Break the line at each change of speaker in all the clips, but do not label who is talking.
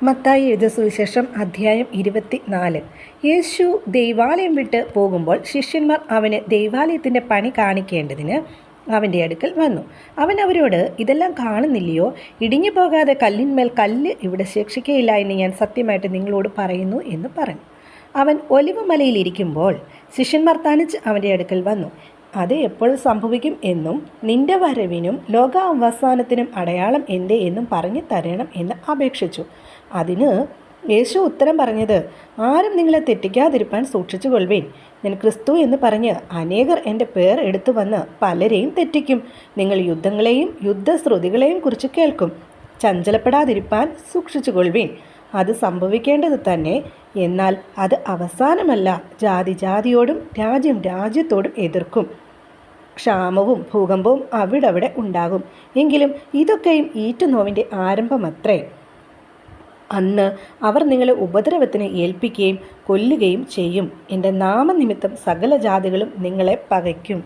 മത്തായി എഴുതിയ സുവിശേഷം അധ്യായം 24. യേശു ദൈവാലയം വിട്ട് പോകുമ്പോൾ ശിഷ്യന്മാർ അവന് ദൈവാലയത്തിൻ്റെ പണി കാണിക്കേണ്ടതിന് അവൻ്റെ അടുക്കൽ വന്നു. അവൻ അവരോട്, ഇതെല്ലാം കാണുന്നില്ലയോ? ഇടിഞ്ഞു പോകാതെ കല്ലിന്മേൽ കല്ല് ഇവിടെ ശേഷിക്കയില്ല എന്ന് ഞാൻ സത്യമായിട്ട് നിങ്ങളോട് പറയുന്നു എന്ന് പറഞ്ഞു. അവൻ ഒലിവ് മലയിലിരിക്കുമ്പോൾ ശിഷ്യന്മാർ തനിച്ച് അവൻ്റെ അടുക്കൽ വന്നു. അത് എപ്പോൾ സംഭവിക്കും എന്നും നിന്റെ വരവിനും ലോകാവസാനത്തിനും അടയാളം എന്തേ എന്നും പറഞ്ഞു തരണം എന്ന് അപേക്ഷിച്ചു. അതിന് യേശു ഉത്തരം പറഞ്ഞത്, ആരും നിങ്ങളെ തെറ്റിക്കാതിരിപ്പാൻ സൂക്ഷിച്ചു കൊള്ളുവേൻ. ഞാൻ ക്രിസ്തു എന്ന് പറഞ്ഞ് അനേകർ എൻ്റെ പേർ എടുത്തു വന്ന് പലരെയും തെറ്റിക്കും. നിങ്ങൾ യുദ്ധങ്ങളെയും യുദ്ധശ്രുതികളെയും കുറിച്ച് കേൾക്കും. ചഞ്ചലപ്പെടാതിരിപ്പാൻ സൂക്ഷിച്ചു കൊള്ളുവേൻ. അത് സംഭവിക്കേണ്ടത് തന്നെ. എന്നാൽ അത് അവസാനമല്ല. ജാതി ജാതിയോടും രാജ്യം രാജ്യത്തോടും എതിർക്കും. ക്ഷാമവും ഭൂകമ്പവും അവിടവിടെ ഉണ്ടാകും. എങ്കിലും ഇതൊക്കെയും ഈറ്റുനോവിൻ്റെ ആരംഭമത്രേ. അന്ന് അവർ നിങ്ങളെ ഉപദ്രവത്തിന് ഏൽപ്പിക്കുകയും കൊല്ലുകയും ചെയ്യും. എൻ്റെ നാമനിമിത്തം സകല ജാതികളും നിങ്ങളെ പകയ്ക്കും.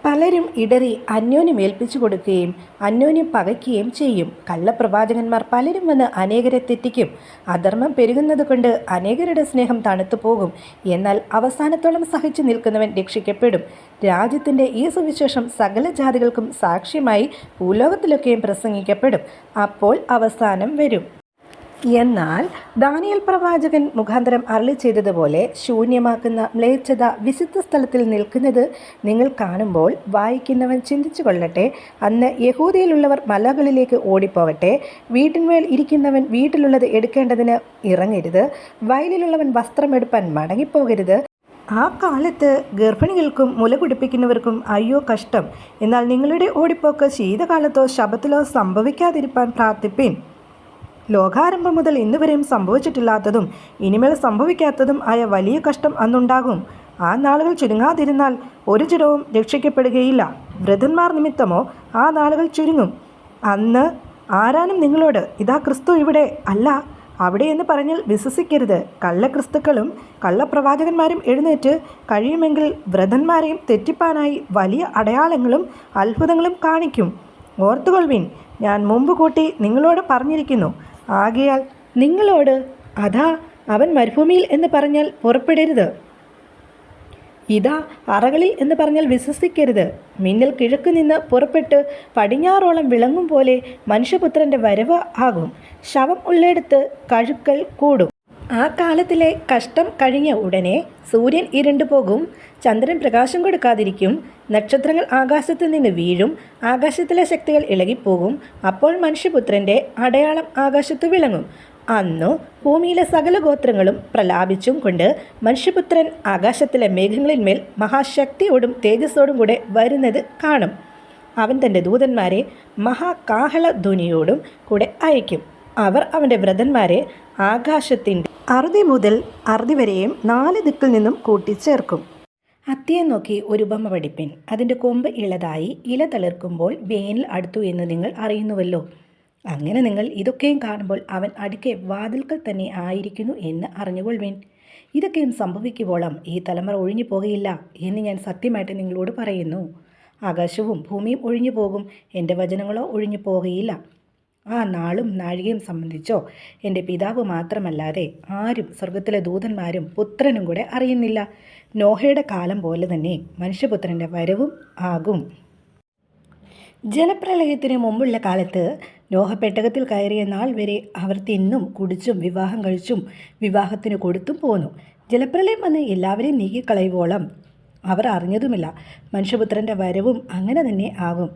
പലരും ഇടറി അന്യോന്യം ഏൽപ്പിച്ചു കൊടുക്കുകയും അന്യോന്യം പകയ്ക്കുകയും ചെയ്യും. കള്ളപ്രവാചകന്മാർ പലരും വന്ന് അനേകരെ തെറ്റിക്കും. അധർമ്മം പെരുകുന്നത് കൊണ്ട് അനേകരുടെ സ്നേഹം തണുത്തു പോകും. എന്നാൽ അവസാനത്തോളം സഹിച്ചു നിൽക്കുന്നവൻ രക്ഷിക്കപ്പെടും. രാജ്യത്തിൻ്റെ ഈ സുവിശേഷം സകല ജാതികൾക്കും സാക്ഷ്യമായി ഭൂലോകത്തിലൊക്കെയും പ്രസംഗിക്കപ്പെടും. അപ്പോൾ അവസാനം വരും. എന്നാൽ ദാനിയേൽ പ്രവാചകൻ മുഖാന്തരം അരുളി ചെയ്തതുപോലെ ശൂന്യമാക്കുന്ന മ്ലേച്ഛത വിശുദ്ധ സ്ഥലത്തിൽ നിൽക്കുന്നത് നിങ്ങൾ കാണുമ്പോൾ വായിക്കുന്നവൻ ചിന്തിച്ചു കൊള്ളട്ടെ. അന്ന് യഹൂദയിലുള്ളവർ മലകളിലേക്ക് ഓടിപ്പോകട്ടെ. വീട്ടിന്മേൽ ഇരിക്കുന്നവൻ വീട്ടിലുള്ളത് എടുക്കേണ്ടതിന് ഇറങ്ങരുത്. വയലിലുള്ളവൻ വസ്ത്രമെടുപ്പാൻ മടങ്ങിപ്പോകരുത്. ആ കാലത്ത് ഗർഭിണികൾക്കും മുല കുടിപ്പിക്കുന്നവർക്കും അയ്യോ കഷ്ടം. എന്നാൽ നിങ്ങളുടെ ഓടിപ്പോക്ക് ശീതകാലത്തോ ശബത്തിലോ സംഭവിക്കാതിരിപ്പാൻ പ്രാർത്ഥിപ്പിൻ. ലോകാരംഭം മുതൽ ഇന്നുവരെയും സംഭവിച്ചിട്ടില്ലാത്തതും ഇനിമേൽ സംഭവിക്കാത്തതും ആയ വലിയ കഷ്ടം അന്നുണ്ടാകും. ആ നാളുകൾ ചുരുങ്ങാതിരുന്നാൽ ഒരു ജഡവും രക്ഷിക്കപ്പെടുകയില്ല. വൃദ്ധന്മാർ നിമിത്തമോ ആ നാളുകൾ ചുരുങ്ങും. അന്ന് ആരാനും നിങ്ങളോട്, ഇതാ ക്രിസ്തു ഇവിടെ, അല്ല അവിടെ എന്ന് പറഞ്ഞാൽ വിശ്വസിക്കരുത്. കള്ളക്രിസ്തുക്കളും കള്ളപ്രവാചകന്മാരും എഴുന്നേറ്റ് കഴിയുമെങ്കിൽ വൃദ്ധന്മാരെയും തെറ്റിപ്പാനായി വലിയ അടയാളങ്ങളും അത്ഭുതങ്ങളും കാണിക്കും. ഓർത്തുകൊള്ളുവിൻ, ഞാൻ മുമ്പ് കൂട്ടി നിങ്ങളോട് പറഞ്ഞിരിക്കുന്നു. ആകയാൽ നിങ്ങളോട്, അതാ അവൻ മരുഭൂമിയിൽ എന്ന് പറഞ്ഞാൽ പുറപ്പെടരുത്. ഇതാ അറകളിൽ എന്ന് പറഞ്ഞാൽ വിശ്വസിക്കരുത്. മിന്നൽ കിഴക്ക് നിന്ന് പുറപ്പെട്ട് പടിഞ്ഞാറോളം വിളങ്ങും പോലെ മനുഷ്യപുത്രൻ്റെ വരവ് ആകും. ശവം ഉള്ളിടത്ത് കഴുക്കൽ കൂടും. ആ കാലത്തിലെ കഷ്ടം കഴിഞ്ഞ ഉടനെ സൂര്യൻ ഇരുണ്ടു പോകും, ചന്ദ്രൻ പ്രകാശം കൊടുക്കാതിരിക്കും, നക്ഷത്രങ്ങൾ ആകാശത്ത് നിന്ന് വീഴും, ആകാശത്തിലെ ശക്തികൾ ഇളകിപ്പോകും. അപ്പോൾ മനുഷ്യപുത്രൻ്റെ അടയാളം ആകാശത്ത് വിളങ്ങും. അന്നു ഭൂമിയിലെ സകല ഗോത്രങ്ങളും പ്രലാപിച്ചും കൊണ്ട് മനുഷ്യപുത്രൻ ആകാശത്തിലെ മേഘങ്ങളിന്മേൽ മഹാശക്തിയോടും തേജസ്സോടും കൂടെ വരുന്നത് കാണും. അവൻ തൻ്റെ ദൂതന്മാരെ മഹാകാഹളധ്വനിയോടും കൂടെ അയക്കും. അവർ അവൻ്റെ വ്രതന്മാരെ ആകാശത്തിൻ്റെ അറുതി മുതൽ അറുതി വരെയും 4 ദിക്കിൽ നിന്നും കൂട്ടിച്ചേർക്കും. അത്തിയെ നോക്കി ഒരു ഉപമ പഠിപ്പിൻ. അതിൻ്റെ കൊമ്പ് ഇളതായി ഇല തളിർക്കുമ്പോൾ വേനൽ അടുത്തു എന്ന് നിങ്ങൾ അറിയുന്നുവല്ലോ. അങ്ങനെ നിങ്ങൾ ഇതൊക്കെയും കാണുമ്പോൾ അവൻ അടുക്കെ വാതിൽക്കൽ തന്നെ ആയിരിക്കുന്നു എന്ന് അറിഞ്ഞുകൊള്ളുവിൻ. ഇതൊക്കെയും സംഭവിക്കുവോളം ഈ തലമുറ ഒഴിഞ്ഞു പോകുകയില്ല എന്ന് ഞാൻ സത്യമായിട്ട് നിങ്ങളോട് പറയുന്നു. ആകാശവും ഭൂമിയും ഒഴിഞ്ഞു പോകും, എൻ്റെ വചനങ്ങളോ ഒഴിഞ്ഞു പോകുകയില്ല. ആ നാളും നാഴികയും സംബന്ധിച്ചോ എൻ്റെ പിതാവ് മാത്രമല്ലാതെ ആരും സ്വർഗത്തിലെ ദൂതന്മാരും പുത്രനും കൂടെ അറിയുന്നില്ല. നോഹയുടെ കാലം പോലെ തന്നെ മനുഷ്യപുത്രൻ്റെ വരവും ആകും. ജലപ്രളയത്തിന് മുമ്പുള്ള കാലത്ത് നോഹ പെട്ടകത്തിൽ കയറിയ നാൾ വരെ അവർ തിന്നും കുടിച്ചും വിവാഹം കഴിച്ചും വിവാഹത്തിന് കൊടുത്തും പോന്നു. ജലപ്രളയം വന്ന് എല്ലാവരെയും നീക്കിക്കളയുവോളം അവർ അറിഞ്ഞതുമില്ല. മനുഷ്യപുത്രൻ്റെ വരവും അങ്ങനെ തന്നെ ആകും.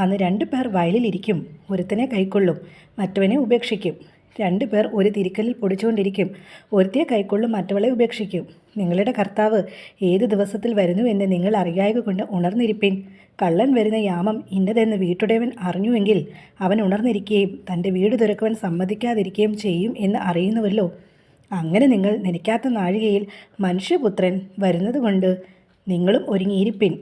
അന്ന് 2 പേർ വയലിലിരിക്കും. ഒരുത്തനെ കൈക്കൊള്ളും, മറ്റവനെ ഉപേക്ഷിക്കും. 2 പേർ ഒരു തിരിക്കലിൽ പൊടിച്ചുകൊണ്ടിരിക്കും. ഒരുത്തിയെ കൈക്കൊള്ളും, മറ്റവളെ ഉപേക്ഷിക്കും. നിങ്ങളുടെ കർത്താവ് ഏത് ദിവസത്തിൽ വരുന്നു എന്ന് നിങ്ങൾ അറിയായക കൊണ്ട് ഉണർന്നിരിപ്പിൻ. കള്ളൻ വരുന്ന യാമം ഇന്നതെന്ന് വീട്ടുടയവൻ അറിഞ്ഞുവെങ്കിൽ അവൻ ഉണർന്നിരിക്കുകയും തൻ്റെ വീട് തുറക്കുവാൻ സമ്മതിക്കാതിരിക്കുകയും ചെയ്യും എന്ന് അറിയുന്നുവല്ലോ. അങ്ങനെ നിങ്ങൾ നനയ്ക്കാത്ത നാഴികയിൽ മനുഷ്യപുത്രൻ വരുന്നതുകൊണ്ട് നിങ്ങളും ഒരുങ്ങിയിരിപ്പിൻ.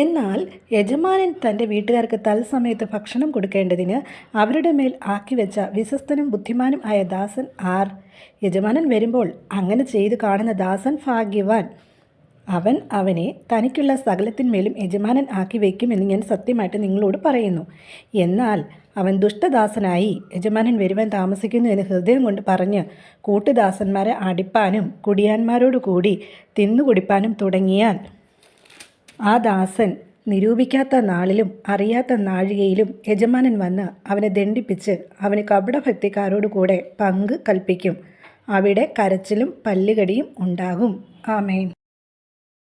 എന്നാൽ യജമാനൻ തൻ്റെ വീട്ടുകാർക്ക് തത്സമയത്ത് ഭക്ഷണം കൊടുക്കേണ്ടതിന് അവരുടെ മേൽ ആക്കിവെച്ച വിശ്വസ്തനും ബുദ്ധിമാനും ആയ ദാസൻ ആർ? യജമാനൻ വരുമ്പോൾ അങ്ങനെ ചെയ്തു കാണുന്ന ദാസൻ ഭാഗ്യവാൻ. അവൻ അവനെ തനിക്കുള്ള സകലത്തിന്മേലും യജമാനൻ ആക്കി വയ്ക്കുമെന്ന് ഞാൻ സത്യമായിട്ട് നിങ്ങളോട് പറയുന്നു. എന്നാൽ അവൻ ദുഷ്ടദാസനായി യജമാനൻ വരുവാൻ താമസിക്കുന്നു എന്ന് ഹൃദയം കൊണ്ട് പറഞ്ഞ് കൂട്ടുദാസന്മാരെ അടിപ്പാനും കുടിയാന്മാരോട് കൂടി തിന്നുകുടിപ്പാനും തുടങ്ങിയാൽ ആ ദാസൻ നിരൂപിക്കാത്ത നാളിലും അറിയാത്ത നാഴികയിലും യജമാനൻ വന്ന് അവനെ ദണ്ഡിപ്പിച്ച് അവന് കപടഭക്തിക്കാരോട് കൂടെ പങ്ക് കൽപ്പിക്കും. അവിടെ കരച്ചിലും പല്ലുകടിയും ഉണ്ടാകും. ആമേൻ.